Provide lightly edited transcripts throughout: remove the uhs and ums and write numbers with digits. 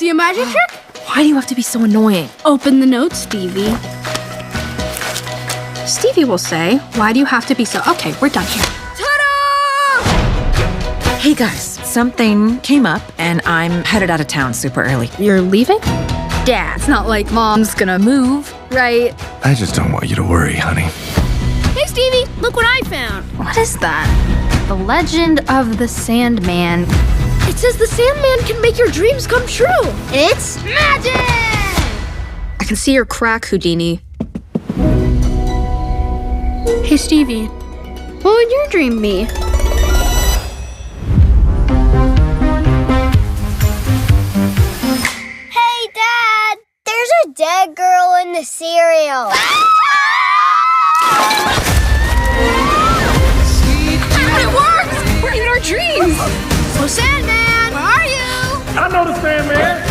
see a magic trick? Why do you have to be so annoying? Open the note, Stevie. Stevie will say, why do you have to be so... Okay, we're done here. Ta-da! Hey guys, something came up and I'm headed out of town super early. You're leaving? Dad, it's not like Mom's gonna move, right? I just don't want you to worry, honey. Hey, Stevie, look what I found. What is that? The Legend of the Sandman. It says the Sandman can make your dreams come true. It's magic! I can see your crack, Houdini. Hey, Stevie, what would your dream be? Hey, Dad! There's a dead girl in the cereal. It works! We're in our dreams! So, Sandman, where are you? I know the Sandman.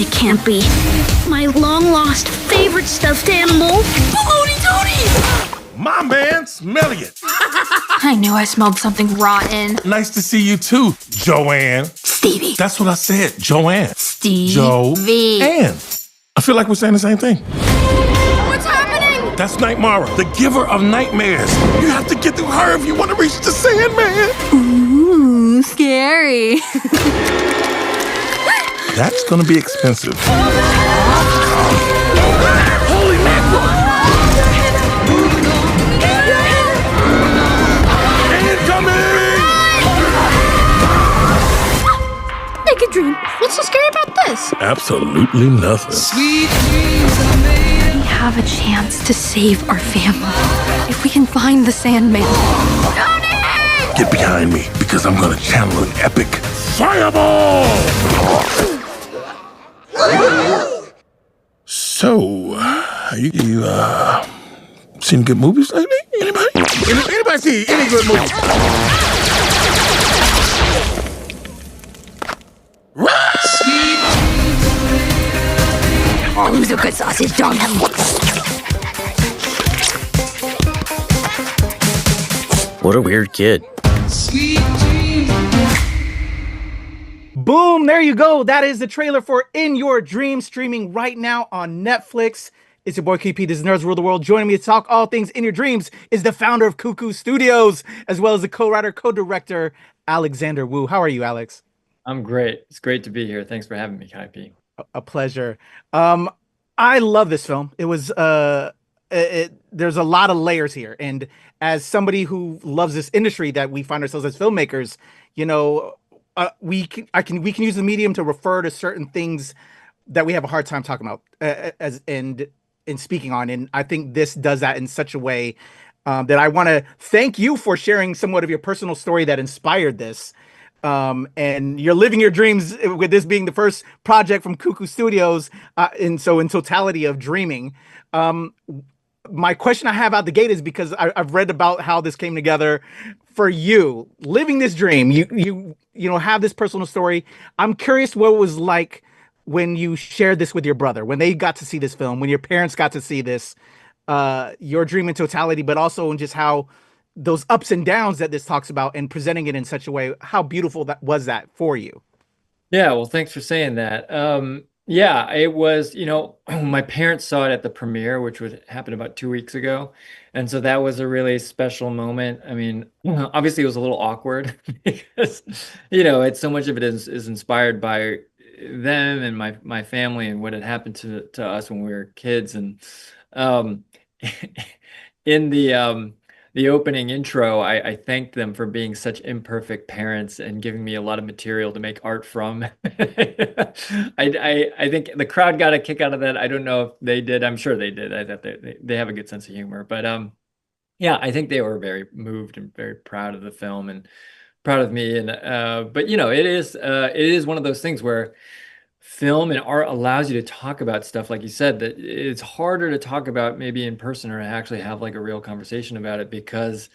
It can't be. My long-lost favorite stuffed animal, Baloney! My man, Elliot. I knew I smelled something rotten. Nice to see you too, Joanne. Stevie. That's what I said, Joanne. Stevie. Joanne. I feel like we're saying the same thing. What's happening? That's Nightmara, the giver of nightmares. You have to get through her if you want to reach the Sandman. Ooh, scary. That's gonna be expensive. Holy mackerel! Incoming! Naked dream. What's so scary about this? Absolutely nothing. We have a chance to save our family. If we can find the Sandman. Get behind me, because I'm gonna channel an epic fireball! So, you seen good movies lately? Anybody? Anybody see any good movies? Oh, the good sausage dog. What a weird kid. Boom, there you go. That is the trailer for In Your Dreams, streaming right now on Netflix. It's your boy KP, this is Nerds Rule the World. Joining me to talk all things In Your Dreams is the founder of KUYA Studios, as well as the co-writer, co-director, Alexander Wu. How are you, Alex? I'm great. It's great to be here. Thanks for having me, KP. A pleasure. I love this film. It was, there's a lot of layers here. And as somebody who loves this industry that we find ourselves as filmmakers, you know, we can use the medium to refer to certain things that we have a hard time talking about and speaking on. And I think this does that in such a way that I want to thank you for sharing somewhat of your personal story that inspired this. And you're living your dreams with this being the first project from KUYA Studios. And so in totality of dreaming, my question I have out the gate is because I've read about how this came together for you living this dream. You have this personal story. I'm curious what it was like when you shared this with your brother, when they got to see this film, when your parents got to see this, your dream in totality, but also in just how those ups and downs that this talks about and presenting it in such a way. How beautiful that was for you? Yeah, well, thanks for saying that. Yeah, it was, my parents saw it at the premiere, which happened about 2 weeks ago. And so that was a really special moment. I mean, obviously it was a little awkward because, it's so much of it is inspired by them and my family and what had happened to us when we were kids. And in the opening intro, I thanked them for being such imperfect parents and giving me a lot of material to make art from. I think the crowd got a kick out of that. I don't know if they did. I'm sure they did. I thought they have a good sense of humor. But yeah, I think they were very moved and very proud of the film and proud of me. And but it is one of those things where film and art allows you to talk about stuff, like you said, that it's harder to talk about maybe in person or to actually have like a real conversation about it because,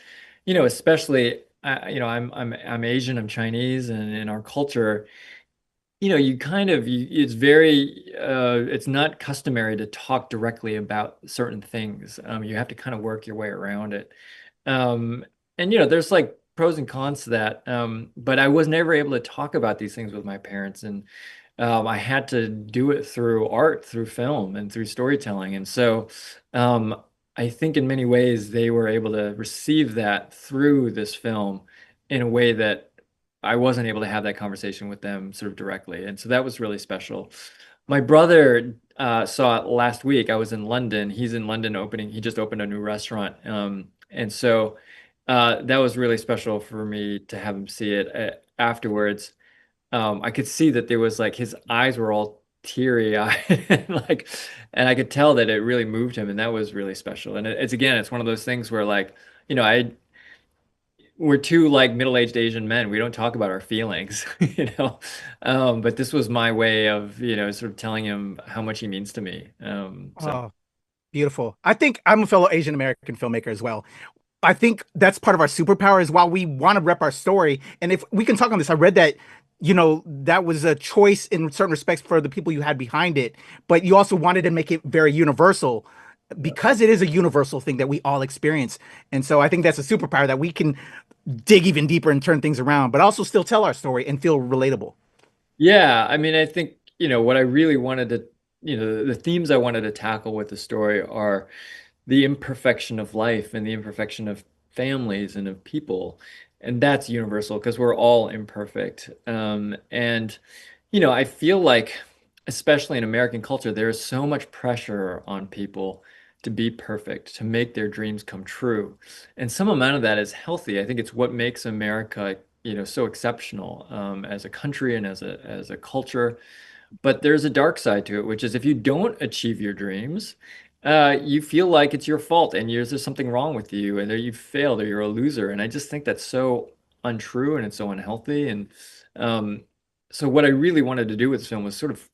especially, I'm Asian, I'm Chinese, and in our culture, it's very, it's not customary to talk directly about certain things. You have to kind of work your way around it. And there's like pros and cons to that. But I was never able to talk about these things with my parents, and I had to do it through art, through film, and through storytelling. And so I think in many ways they were able to receive that through this film in a way that I wasn't able to have that conversation with them sort of directly. And so that was really special. My brother saw it last week. I was in London. He's in London he just opened a new restaurant. And so that was really special for me to have him see it afterwards. I could see that there was like, his eyes were all teary eyed, like, and I could tell that it really moved him. And that was really special. And it's one of those things where, like, you know, we're two like middle-aged Asian men. We don't talk about our feelings, you know. But this was my way of, you know, sort of telling him how much he means to me. Oh, beautiful. I think I'm a fellow Asian American filmmaker as well. I think that's part of our superpower is while we want to rep our story. And if we can talk on this, I read that, you know, that was a choice in certain respects for the people you had behind it, but you also wanted to make it very universal because it is a universal thing that we all experience. And so I think that's a superpower that we can dig even deeper and turn things around, but also still tell our story and feel relatable. Yeah. I mean, I think, you know, what I really wanted to, you know, the themes I wanted to tackle with the story are the imperfection of life and the imperfection of families and of people. And that's universal because we're all imperfect. And, you know, I feel like, especially in American culture, there is so much pressure on people to be perfect, to make their dreams come true. And some amount of that is healthy. I think it's what makes America, you know, so exceptional as a country and as a culture. But there's a dark side to it, which is if you don't achieve your dreams, you feel like it's your fault and there's something wrong with you and you failed or you're a loser. And I just think that's so untrue and it's so unhealthy. And so what I really wanted to do with this film was sort of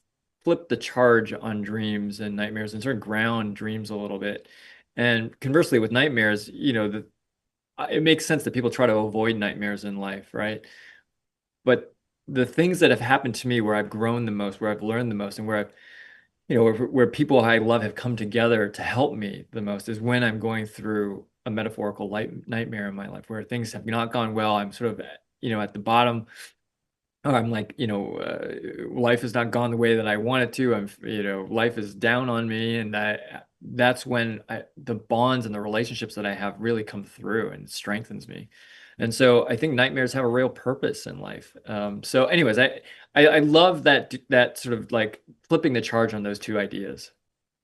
flip the charge on dreams and nightmares and sort of ground dreams a little bit. And conversely with nightmares, you know, it makes sense that people try to avoid nightmares in life, right? But the things that have happened to me where I've grown the most, where I've learned the most, and where I've, you know, where people I love have come together to help me the most is when I'm going through a metaphorical nightmare in my life, where things have not gone well. I'm sort of, you know, at the bottom. Or I'm like, you know, life has not gone the way that I want it to. You know, life is down on me. And that's when the bonds and the relationships that I have really come through and strengthens me. And so I think nightmares have a real purpose in life. So anyways, I love that sort of like flipping the charge on those two ideas.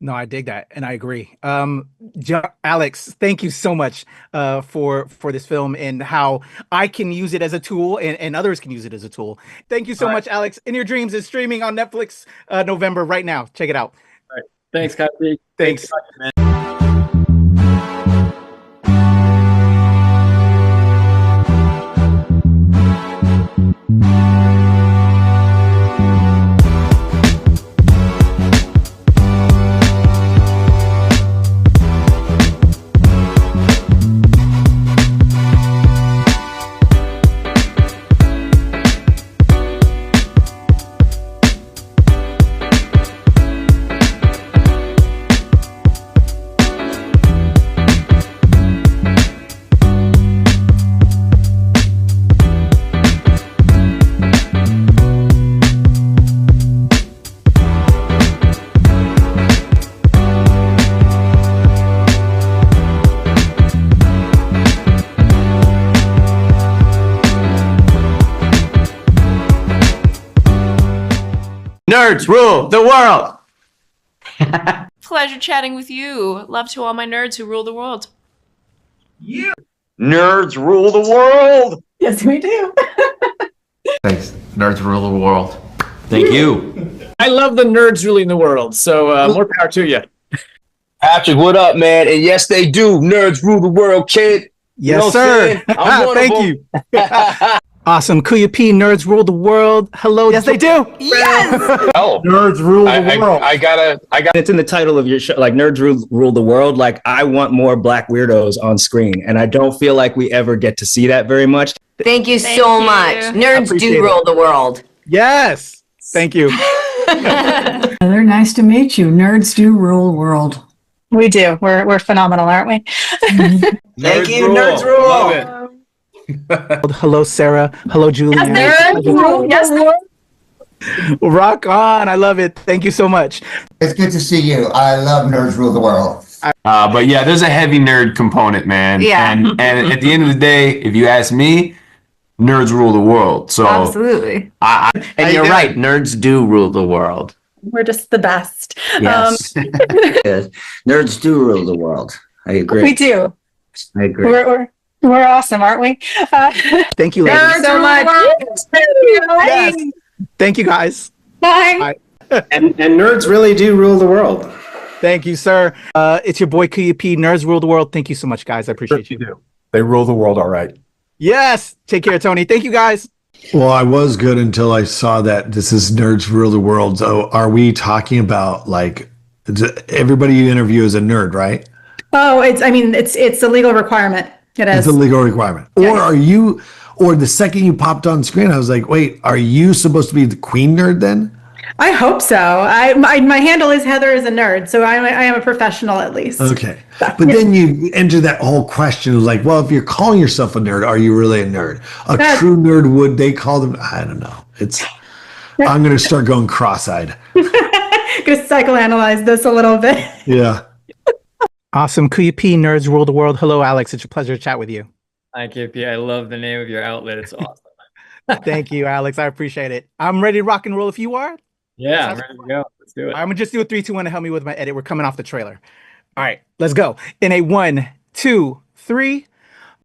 No, I dig that, and I agree. Alex, thank you so much for this film and how I can use it as a tool, and others can use it as a tool. Thank you so much, Alex. In Your Dreams is streaming on Netflix November right now. Check it out. All right. Thanks, Kapi. Thanks. Man. Nerds rule the world. Pleasure chatting with you. Love to all my nerds who rule the world. Yeah. Nerds rule the world. Yes, we do. Thanks. Nerds rule the world. Thank you. I love the nerds ruling the world, so more power to you. Patrick, what up, man? And yes, they do. Nerds rule the world, kid. Yes, you know sir. Thank you. Awesome. KUYA P, nerds rule the world. Hello. Yes, they do. Yes. Oh, nerds rule the world. I got. It's in the title of your show, like nerds rule the world. Like I want more black weirdos on screen, and I don't feel like we ever get to see that very much. Thank you so much. Nerds do rule the world. Yes. Thank you. Heather, nice to meet you. Nerds do rule the world. We do. We're phenomenal, aren't we? Thank you, nerds rule. Love it. Hello, Sarah. Hello, Julie. Yes. Rock on. I love it. Thank you so much. It's good to see you. I love Nerds Rule the World. But yeah, there's a heavy nerd component, man. Yeah. And at the end of the day, if you ask me, nerds rule the world. So Absolutely. And you're right. Nerds do rule the world. We're just the best. Yes. Yes. Nerds do rule the world. I agree. We do. I agree. We're awesome, aren't we? Thank you, ladies. Nerds so much. Yes. Thank you, guys. Bye. And nerds really do rule the world. Thank you, sir. It's your boy KUYA P. Nerds rule the world. Thank you so much, guys. I appreciate you. Do. They rule the world, all right. Yes. Take care, Tony. Thank you, guys. Well, I was good until I saw that this is Nerds Rule the World. So are we talking about like everybody you interview is a nerd, right? Oh, it's a legal requirement. It is. It's a legal requirement. Yeah. Or are you, or the second you popped on screen, I was like, wait, are you supposed to be the queen nerd then? I hope so. My handle is Heather is a nerd, so I am a professional at least. Okay. But then you enter that whole question of like, well, if you're calling yourself a nerd, are you really a nerd? True nerd, would they call them? I don't know. I'm going to start going cross-eyed. Going to psychoanalyze this a little bit. Yeah. Awesome. KUYA P. Nerds rule the world. Hello, Alex. It's a pleasure to chat with you. Hi, KP. I love the name of your outlet. It's awesome. Thank you, Alex. I appreciate it. I'm ready to rock and roll if you are. Yeah, I'm ready to go. Let's do it. I'm gonna just do a 3, 2, 1 to help me with my edit. We're coming off the trailer. All right, let's go. In a 1, 2, 3.